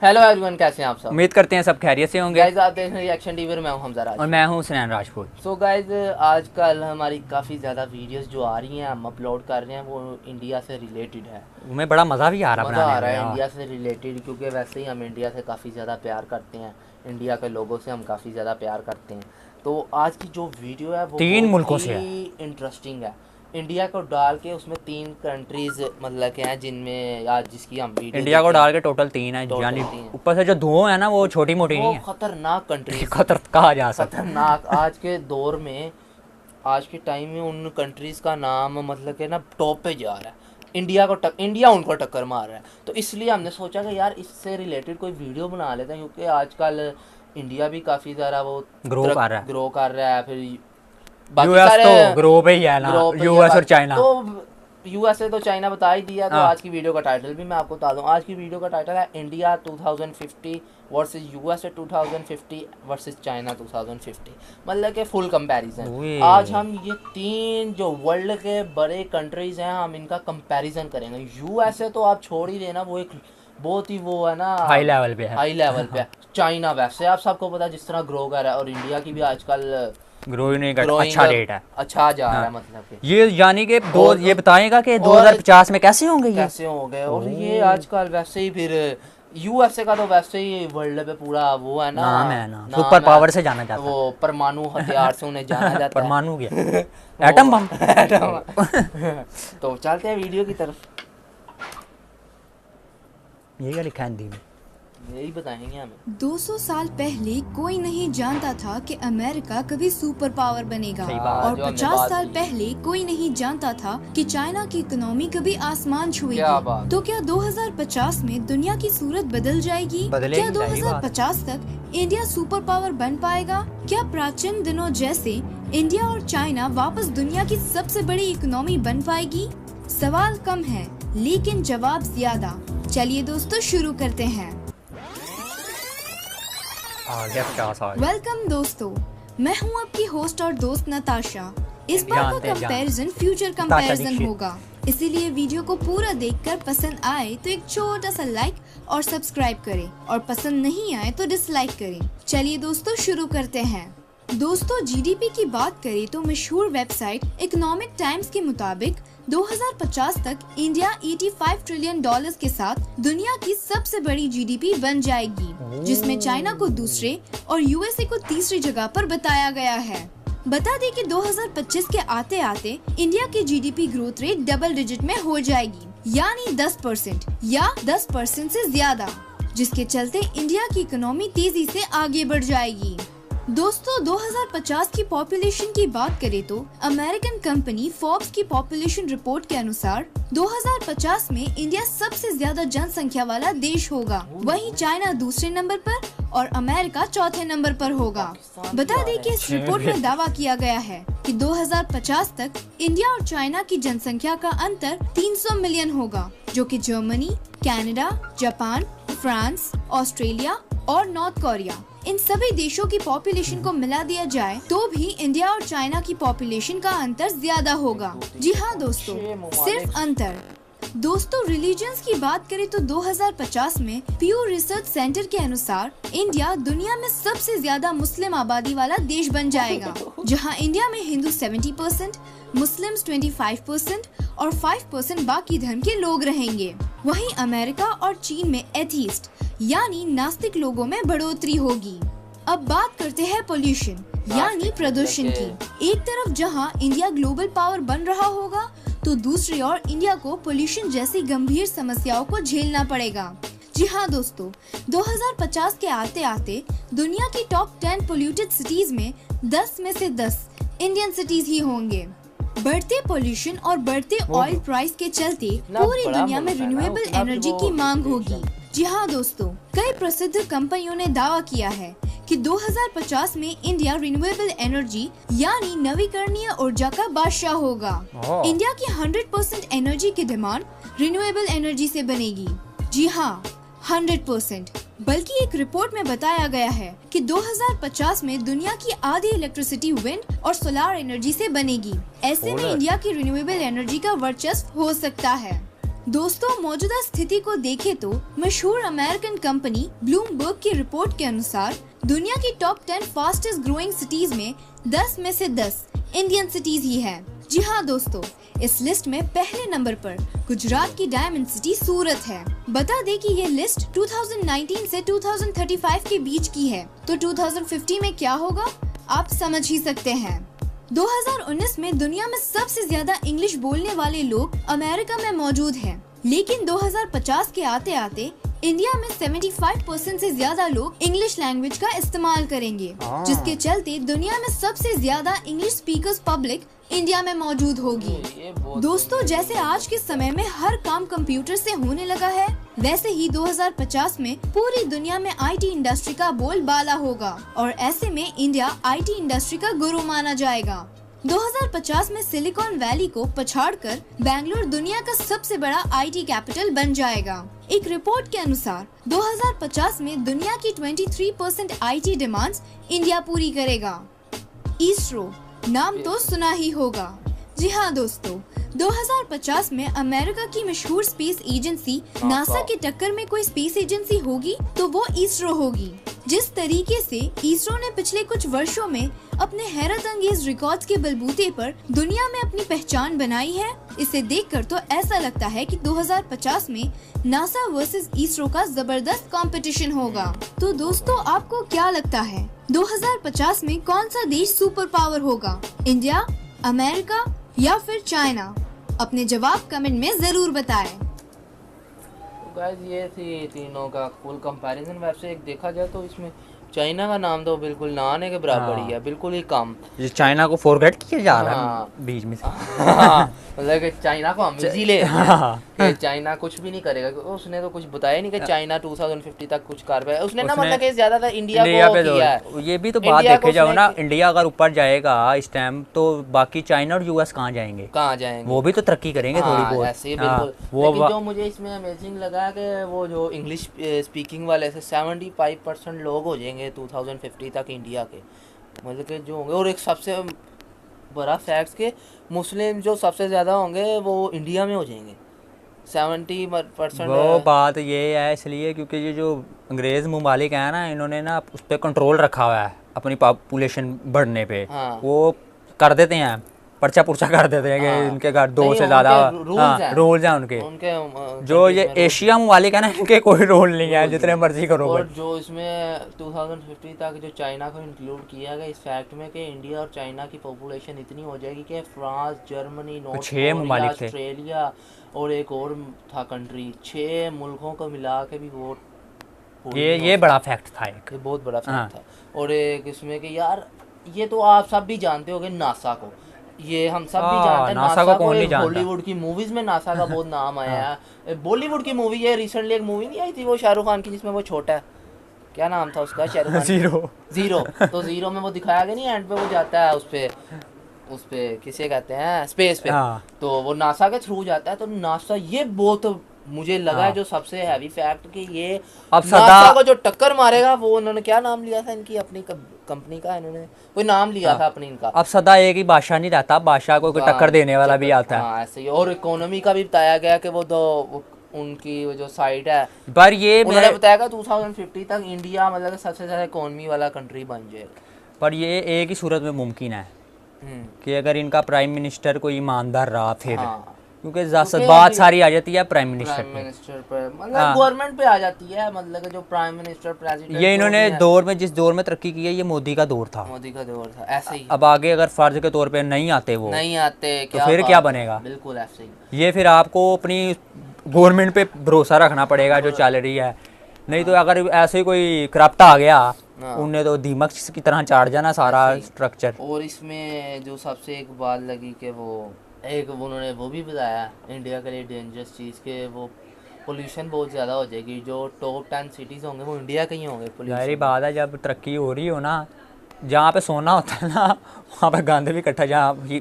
Hello everyone, कैसे हैं आप सब? उम्मीद करते हैं सब खैरियत से होंगे। गाइस, आप देख रहे हैं रिएक्शन टीवी, मैं हूं हमजा राज और मैं हूं सुनैन राजपूत। सो गाइस, आजकल हमारी काफ़ी ज़्यादा वीडियोस जो आ रही हैं, हम अपलोड कर रहे हैं, वो इंडिया से रिलेटेड है। उन्हें बड़ा मज़ा भी आ रहा है इंडिया से रिलेटेड, क्योंकि वैसे ही हम इंडिया से काफ़ी ज़्यादा प्यार करते हैं, इंडिया के लोगों से हम काफ़ी ज़्यादा प्यार करते हैं। तो आज की जो वीडियो है वो 3 मुल्कों से इंटरेस्टिंग है। इंडिया को डाल के उसमें 3 कंट्रीज मतलब के हैं जिनमें आज जिसकी हम वीडियो इंडिया को डाल के टोटल 3 है, यानी ऊपर से जो धुआं है ना वो छोटी मोटी नहीं है, खतरनाक कंट्री खतर कहा जा सकता है। खतरनाक आज के दौर में, आज के टाइम में उन कंट्रीज का नाम मतलब के ना टॉप पे जा रहा है। इंडिया उनको टक्कर मार रहा है। तो इसलिए हमने सोचा कि यार इससे रिलेटेड कोई वीडियो बना लेते हैं, क्योंकि आजकल इंडिया भी काफ़ी ज़्यादा वो ग्रो कर रहा है। फिर यूएस तो ग्रो पे ही है ना, यूएस और चाइना। तो यूएसए तो चाइना बता ही दिया। तो आज की वीडियो का टाइटल भी मैं आपको बता दूं। आज की वीडियो का टाइटल है India 2050 versus USA 2050 versus China 2050, मतलब के फुल कंपैरिजन। आज हम ये 3 जो वर्ल्ड के बड़े कंट्रीज हैं, हम इनका कंपैरिजन करेंगे। यूएसए तो आप छोड़ ही देना, वो एक बहुत ही वो है ना, हाई लेवल पे है। चाइना वैसे आप सबको पता है जिस तरह ग्रो कर रहा है, और इंडिया की भी आजकल ग्रो नहीं कर, अच्छा रेट है, अच्छा जा रहा है। मतलब कि ये यानी कि ये बताएगा कि 2050 में कैसे होंगे और ये आजकल वैसे ही फिर यूएसए का तो वैसे ही वर्ल्ड पे पूरा वो है ना, नाम है ना, सुपर पावर से जाना जाता है, वो परमाणु हथियार से उन्हें जाना जाता है। परमाणु क्या एटम बम। तो चलते हैं वीडियो की तरफ। ये क्या लिखा है हिंदी में, यही बताएंगे हमें। 200 साल पहले कोई नहीं जानता था कि अमेरिका कभी सुपर पावर बनेगा, और 50 साल पहले कोई नहीं जानता था कि चाइना की इकोनॉमी कभी आसमान छुएगी। तो क्या 2050 में दुनिया की सूरत बदल जाएगी? क्या 2050 तक इंडिया सुपर पावर बन पाएगा? क्या प्राचीन दिनों जैसे इंडिया और चाइना वापस दुनिया की सबसे बड़ी इकोनॉमी बन पाएगी? सवाल कम है लेकिन जवाब ज्यादा। चलिए दोस्तों शुरू करते हैं। वेलकम दोस्तों, मैं हूं आपकी होस्ट और दोस्त नताशा। इस बार का कंपैरिजन फ्यूचर कंपैरिजन होगा, इसीलिए वीडियो को पूरा देखकर पसंद आए तो एक छोटा सा लाइक और सब्सक्राइब करें, और पसंद नहीं आए तो डिसलाइक करें। चलिए दोस्तों शुरू करते हैं। दोस्तों, जीडीपी की बात करें तो मशहूर वेबसाइट इकोनॉमिक टाइम्स के मुताबिक 2050 तक इंडिया 85 ट्रिलियन डॉलर्स के साथ दुनिया की सबसे बड़ी जीडीपी बन जाएगी, जिसमें चाइना को दूसरे और यूएसए को तीसरी जगह पर बताया गया है। बता दें कि 2025 के आते आते इंडिया की GDP growth rate double digit में हो जाएगी, यानी 10% या 10% से ज्यादा, जिसके चलते इंडिया की इकोनॉमी तेजी से आगे बढ़ जाएगी। दोस्तों, 2050 की पॉपुलेशन की बात करें तो अमेरिकन कंपनी फोर्ब्स की पॉपुलेशन रिपोर्ट के अनुसार 2050 में इंडिया सबसे ज्यादा जनसंख्या वाला देश होगा, वहीं चाइना दूसरे नंबर पर और अमेरिका चौथे नंबर पर होगा। बता दें कि इस रिपोर्ट में दावा किया गया है कि 2050 तक इंडिया और चाइना की जनसंख्या का अंतर 300 मिलियन होगा, जो कि Germany, Canada, Japan, France, Australia और नॉर्थ कोरिया, इन सभी देशों की पॉपुलेशन को मिला दिया जाए तो भी इंडिया और चाइना की पॉपुलेशन का अंतर ज्यादा होगा। जी हाँ दोस्तों, सिर्फ अंतर। दोस्तों, रिलीजन्स की बात करें तो 2050 में प्यू रिसर्च सेंटर के अनुसार इंडिया दुनिया में सबसे ज्यादा मुस्लिम आबादी वाला देश बन जाएगा, जहां इंडिया में हिंदू 70%, मुस्लिम्स 25% और 5% बाकी धर्म के लोग रहेंगे। वहीं अमेरिका और चीन में एथीस्ट यानी नास्तिक लोगों में बढ़ोतरी होगी। अब बात करते हैं पोल्यूशन यानी प्रदूषण की। एक तरफ जहां इंडिया ग्लोबल पावर बन रहा होगा, तो दूसरी ओर इंडिया को पोल्यूशन जैसी गंभीर समस्याओं को झेलना पड़ेगा। जी हाँ दोस्तों, 2050 के आते आते दुनिया की टॉप 10 पोल्यूटेड सिटीज में 10 में से 10 इंडियन सिटीज ही होंगे। बढ़ते पोल्यूशन और बढ़ते ऑयल प्राइस के चलते पूरी दुनिया में रिन्यूएबल एनर्जी की मांग होगी। जी हाँ दोस्तों, कई प्रसिद्ध कंपनियों ने दावा किया है कि 2050 में इंडिया रिन्यूएबल एनर्जी यानी नवीकरणीय ऊर्जा का बादशाह होगा। इंडिया की 100% एनर्जी की डिमांड रिन्यूएबल एनर्जी से बनेगी। जी हाँ, 100%। बल्कि एक रिपोर्ट में बताया गया है कि 2050 में दुनिया की आधी इलेक्ट्रिसिटी विंड और सोलर एनर्जी से बनेगी। ऐसे में इंडिया की रिन्यूएबल एनर्जी का वर्चस्व हो सकता है। दोस्तों, मौजूदा स्थिति को देखें तो मशहूर अमेरिकन कंपनी ब्लूमबर्ग की रिपोर्ट के अनुसार दुनिया की टॉप 10 फास्टेस्ट ग्रोइंग सिटीज में 10 में से 10 इंडियन सिटीज ही हैं। जी हाँ दोस्तों, इस लिस्ट में पहले नंबर पर गुजरात की डायमंड सिटी सूरत है। बता दें कि ये लिस्ट 2019 से 2035 के बीच की है, तो 2050 में क्या होगा आप समझ ही सकते हैं। 2019 में दुनिया में सबसे ज्यादा इंग्लिश बोलने वाले लोग अमेरिका में मौजूद हैं, लेकिन 2050 के आते आते इंडिया में 75% से ज्यादा लोग इंग्लिश लैंग्वेज का इस्तेमाल करेंगे, जिसके चलते दुनिया में सबसे ज्यादा इंग्लिश स्पीकर्स पब्लिक इंडिया में मौजूद होगी। दोस्तों, जैसे आज के समय में हर काम कंप्यूटर से होने लगा है, वैसे ही 2050 में पूरी दुनिया में आईटी इंडस्ट्री का बोलबाला होगा और ऐसे में इंडिया आईटी इंडस्ट्री का गुरु माना जाएगा। 2050 में सिलिकॉन वैली को पछाड़कर बेंगलुरु दुनिया का सबसे बड़ा आईटी कैपिटल बन जाएगा। एक रिपोर्ट के अनुसार 2050 में दुनिया की 23% आईटी डिमांड्स इंडिया पूरी करेगा। इसरो नाम तो सुना ही होगा। जी हाँ दोस्तों, 2050 में अमेरिका की मशहूर स्पेस एजेंसी नासा की टक्कर में कोई स्पेस एजेंसी होगी तो वो इसरो होगी। जिस तरीके से इसरो ने पिछले कुछ वर्षों में अपने हैरत अंगेज रिकॉर्ड्स के बलबूते पर दुनिया में अपनी पहचान बनाई है, इसे देखकर तो ऐसा लगता है कि 2050 में नासा वर्सेस इसरो का जबरदस्त कंपटीशन होगा। तो दोस्तों, आपको क्या लगता है 2050 में कौन सा देश सुपर पावर होगा, इंडिया, अमेरिका या फिर चाइना? अपने जवाब कमेंट में जरूर बताएं। गाइस, ये थी तीनों का फुल कंपैरिजन। वैसे एक देखा जाए तो इसमें चाइना का नाम तो बिल्कुल ना आने के बराबर ही है, बिल्कुल ही कम। ये चाइना को फॉरगेट किया जा रहा है बीच में से। मतलब कि चाइना को हम इजी ले कि चाइना कुछ भी नहीं करेगा, उसने तो कुछ बताया नहीं कि चाइना 2050 तक कुछ कर पाएगा। उसने ना मतलब कि ज्यादातर इंडिया को किया है। ये भी तो बात देखे जाओ ना, इंडिया अगर ऊपर जाएगा इस टाइम तो बाकी चाइना और यूएस कहाँ जाएंगे? वो भी तो तरक्की करेंगे थोड़ी बहुत। ऐसे बिल्कुल। लेकिन जो मुझे इसमें अमेजिंग लगा कि वो जो इंग्लिश स्पीकिंग वाले से 75% लोग हो जाएंगे 2050 तक इंडिया के, मतलब कि जो होंगे। और एक सबसे बड़ा फैक्ट के मुस्लिम जो सबसे ज़्यादा होंगे वो इंडिया में हो जाएंगे 70%। वो बात ये है इसलिए क्योंकि ये जो अंग्रेज़ ममालिक है ना, इन्होंने ना उस पर कंट्रोल रखा हुआ है अपनी पॉपुलेशन बढ़ने पे। वो कर देते हैं, पर्चा पुर्चा कर देते हैं कि इनके घर 2 से ज़्यादा रूल्स हैं उनके। जो ये एशिया ममालिक है ना, इनके कोई रूल नहीं है, जितने मर्जी करो। और जो इसमें 2050 तक जो चाइना को इंक्लूड किया गया इस फैक्ट में कि इंडिया और चाइना की पॉपुलेशन इतनी हो जाएगी कि France, Germany, north Korea, Australia और एक और था कंट्री, 6 मुल्कों को मिला के भी वो ये बड़ा फैक्ट था। ये बहुत बड़ा फैक्ट था। और एक इसमें कि यार ये तो आप सब भी जानते होंगे नासा को, ये हम सब भी जानते हैं। नासा को कौन नहीं जानता? बॉलीवुड की मूवीज में नासा का बहुत नाम आया है। बॉलीवुड की मूवी, ये रिसेंटली एक मूवी नहीं आई थी वो शाहरुख खान की जिसमें वो छोटा है, क्या नाम था उसका? शाहरुख खान। जीरो। तो जीरो में वो दिखाया गया नहीं, एंड पे वो जाता है उस पे किसे कहते हैं, स्पेस पे। तो वो नासा के थ्रू जाता है। तो नासा ये बहुत मुझे लगा है जो सबसे हैवी फैक्ट कि ये अब नासा को जो टक्कर मारेगा वो, उन्होंने क्या नाम लिया था इनकी अपनी कंपनी का, इन्होंने कोई नाम लिया था अपनी इनका। अब सदा एक ही बादशाह नहीं रहता, बादशाह को टक्कर देने वाला भी आता है। ऐसे ही। और इकोनॉमी का भी बताया गया कि वो उनकी जो साइड है, पर ये उन्होंने बताया 2050 तक इंडिया मतलब सबसे ज्यादा इकोनॉमी वाला कंट्री बन जाएगा। पर ये एक ही सूरत में मुमकिन है कि अगर इनका प्राइम मिनिस्टर कोई ईमानदार रहा फिर, क्योंकि बात सारी आ जाती है प्राइम मिनिस्टर पर, मतलब गवर्नमेंट पे आ जाती है, मतलब जो प्राइम मिनिस्टर प्रेसिडेंट। ये इन्होंने जिस दौर में तरक्की की है ये मोदी का दौर था। ऐसे ही। अब आगे अगर फर्ज के तौर पे नहीं आते तो फिर क्या बनेगा? बिल्कुल ऐसे ही। ये फिर आपको अपनी गवर्नमेंट पे भरोसा रखना पड़ेगा जो चल रही है, नहीं तो अगर ऐसे ही कोई करप्ट आ गया उन्हें तो दीमक की तरह चाट जाना सारा स्ट्रक्चर। और इसमें जो सबसे एक बात लगी कि उन्होंने वो भी बताया इंडिया के लिए डेंजरस चीज़ के वो पोल्यूशन बहुत ज़्यादा हो जाएगी। जो टॉप 10 सिटीज़ होंगे वो इंडिया के ही होंगे। जाहिर बात है, जब तरक्की हो रही हो ना, जहाँ पे सोना होता है ना वहाँ पे गंद भी इकट्ठा, जहाँ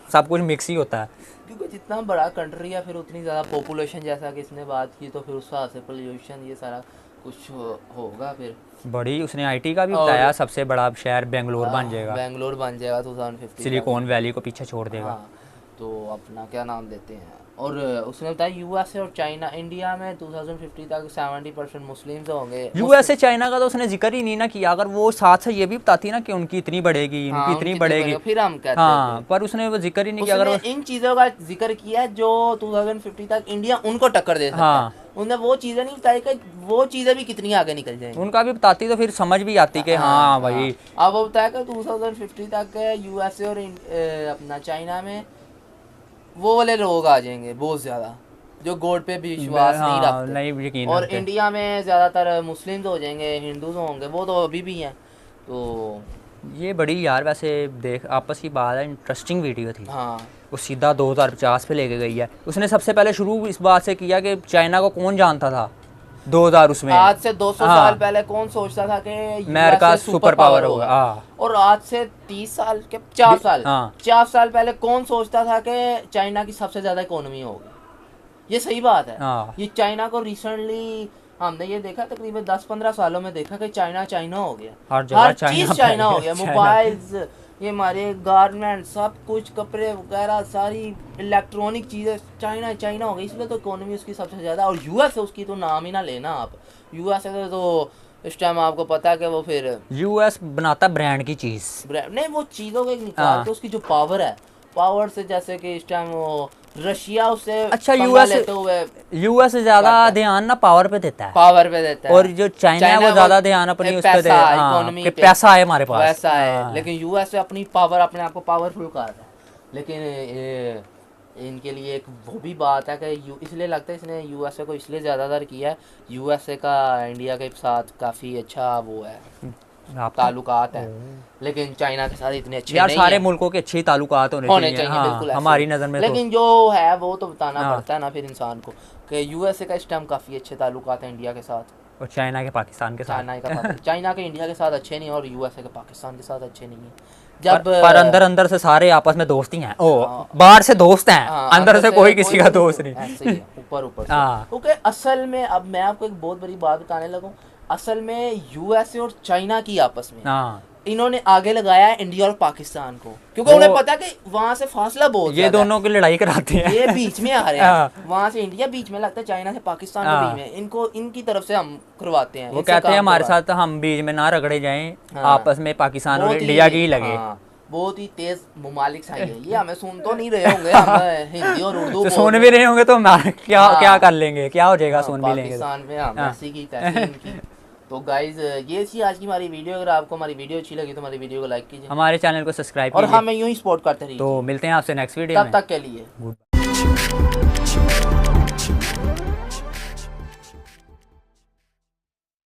सब कुछ मिक्स ही होता है। क्योंकि जितना बड़ा कंट्री है फिर उतनी ज़्यादा पॉपुलेशन, जैसा कि इसने बात की, तो फिर उस हिसाब से पोल्यूशन ये सारा कुछ होगा फिर। बड़ी उसने आईटी का भी बताया, सबसे बड़ा शहर बेंगलोर बन जाएगा, बेंगलोर बन जाएगा 2050, सिलिकॉन वैली को पीछे छोड़ देगा। हाँ, तो अपना क्या नाम देते हैं, और उसने बताया यूएसए और चाइना, इंडिया में 2050 तक 70% मुस्लिम्स होंगे। यूएसए चाइना का तो उसने जिक्र ही नहीं ना किया, अगर वो साथ से ये भी बताती ना कि उनकी इतनी बढ़ेगी, इनकी इतनी बढ़ेगी, फिर हम कहते हाँ, पर उसने वो जिक्र ही नहीं किया। अगर इन चीजों का जिक्र किया जो 2050 तक इंडिया उनको टक्कर दे सकता है, उन्हें वो चीजें नहीं बताई कि वो चीजें भी कितनी आगे निकल जाएंगी। उनका भी बताती तो फिर समझ भी आती कि हाँ भाई। अब वो बताया कि 2050 तक यूएसए और अपना चाइना में वो वाले लोग आ जाएंगे बहुत ज्यादा, जो गॉड पे भी विश्वास नहीं रखते, नहीं यकीन और इंडिया में ज्यादातर मुस्लिम्स हो जाएंगे, हिंदूज होंगे, वो तो अभी भी हैं। तो ये बड़ी यार वैसे देख आपस की बात है, इंटरेस्टिंग वीडियो थी। हाँ, वो सीधा 2050 पे लेके गई है। उसने सबसे पहले शुरू इस बात से किया कि चाइना को कौन जानता था 2000 उसमें, आज से 200 साल पहले कौन सोचता था कि अमेरिका सुपर पावर होगा। और आज से 30 साल के 4 साल पहले कौन सोचता था कि चाइना की सबसे ज्यादा इकोनॉमी होगी। ये सही बात है। ये चाइना को रिसेंटली हमने ये देखा, तकरीबन 10-15 सालों में देखा कि चाइना हो गया, हर चीज चाइना हो गया, मोबाइल्स, ये हमारे गारमेंट, सब कुछ, कपड़े वगैरह, सारी इलेक्ट्रॉनिक चीज़ें चाइना हो गई, इसलिए तो इकोनॉमी उसकी सबसे ज़्यादा। और यूएस है उसकी तो नाम ही ना लेना आप, यूएस है तो इस टाइम आपको पता है कि वो फिर यूएस बनाता ब्रांड की चीज़, ब्रांड नहीं, वो चीज़ों को निकाल के उसकी जो पावर है, पावर से जैसे कि इस टाइम वो रशिया उससे अच्छा यूएस ज्यादा ध्यान ना पावर पे देता है, और जो चाइना है वो ज्यादा ध्यान अपनी उस पे देता है कि पैसा है हमारे पास, पैसा है। लेकिन यूएस अपनी पावर, अपने आप को पावरफुल कर रहा है। लेकिन इनके लिए एक वो भी बात है कि इसलिए लगता है इसने यूएसए को इसलिए ज़्यादातर किया है, यूएसए का इंडिया के साथ काफ़ी अच्छा वो है, ताल्लुकात है, लेकिन चाइना के साथ इतने अच्छे यार नहीं सारे है। मुल्कों के अच्छे ताल्लुकात होने चाहिए बिल्कुल हमारी नज़र में। लेकिन जो है वो तो बताना पड़ता है ना फिर इंसान को कि यूएसए का इस टाइम काफ़ी अच्छे ताल्लुकात हैं इंडिया के साथ, और चाइना के पाकिस्तान के साथ, चाइना के इंडिया के साथ अच्छे नहीं, और यूएसए के पाकिस्तान के साथ अच्छे नहीं है। जब पर अंदर से सारे आपस में दोस्त ही हैं, बाहर से दोस्त हैं, अंदर से कोई किसी का दोस्त नहीं, ऐसे ही ऊपर क्योंकि असल में अब मैं आपको एक बहुत बड़ी बात बताने लगूं, असल में यूएसए और चाइना की आपस में इन्होंने आगे लगाया है इंडिया और पाकिस्तान को, क्योंकि उन्हें पता है कि वहां से फासला बहुत ये दोनों की लड़ाई कराते हैं, ये बीच में आ रहे हैं, वहां से इंडिया बीच में लगता है, चाइना से पाकिस्तान के बीच में, इनको इनकी तरफ से हम करवाते हैं। वो कहते हैं हमारे साथ हम बीच में ना रगड़े जाएं, आपस में पाकिस्तान और इंडिया की लगे। बहुत ही तेज मुमालिक से ये हमें सुन तो नहीं रहे होंगे, हम हिंदी और उर्दू तो सुन भी रहे होंगे तो क्या कर लेंगे, क्या हो जाएगा, सुन भी लेंगे पाकिस्तान में हम ऐसी की तैसी इनकी। तो गाइज ये थी आज की हमारी वीडियो। अगर आपको हमारी वीडियो अच्छी लगी तो हमारी वीडियो को लाइक कीजिए, हमारे चैनल को सब्सक्राइब और कीजिए, हमें यूं ही सपोर्ट करते रहिए। तो मिलते हैं आपसे नेक्स्ट वीडियो में, तब तक के लिए।